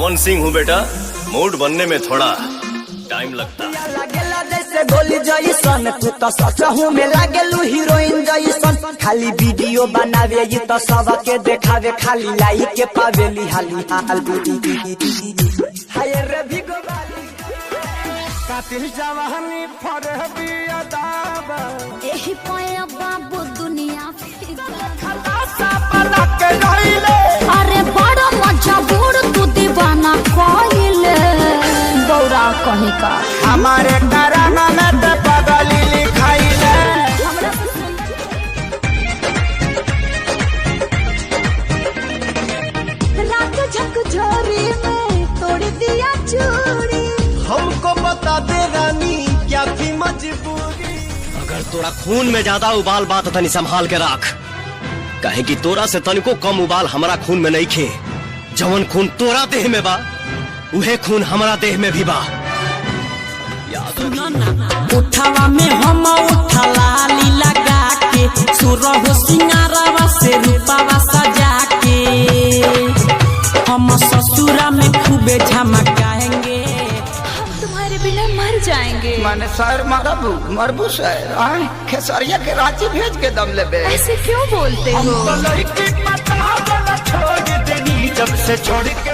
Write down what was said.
पवन सिंह हूँ बेटा, मूड बनने में थोड़ा टाइम लगता है। लागेला जैसे गोली जैसन, तू तो सचहू में लागेलू हीरोइन जैसन। खाली वीडियो बनावे ये तो सबके देखावे, खाली लाइक के पावेली हाली हाय रे भिगो वाली कातिल जवानी फरहबी अदाबा एही पाया बाबू दुनिया खलासा बना के रहिले। अरे बड़ा मजा बूढ़ तू दीवाना कोइले गौरा कहीं का हमारे कराना में ते पगली लिखाइले। रात झकझोरी में तोड़ दिया चूड़ी। हमको बता दे रानी क्या थी मजबूरी। अगर तोरा खून में ज्यादा उबाल बात तनी संभाल के रख, कहे कि तोरा से तनिको कम उबाल हमारा खून में नहीं खे। जवन खून तोरा देह में बा उहे खून हमारा देह में भी बा। उठावा में हम उठला लीला गा के, सुरह सिंगारावा से रूपावा सजा के, हम ससुरा में खूबे झमकाएंगे। हम तुम्हारे बिना मर जाएंगे। मैंने शायर मरबू मरबू शायर खेसरिया के रांची भेज के दम लेबे। ऐसे क्यों बोलते हो? लड़की मत छोड़ देनी जब से छोड़ के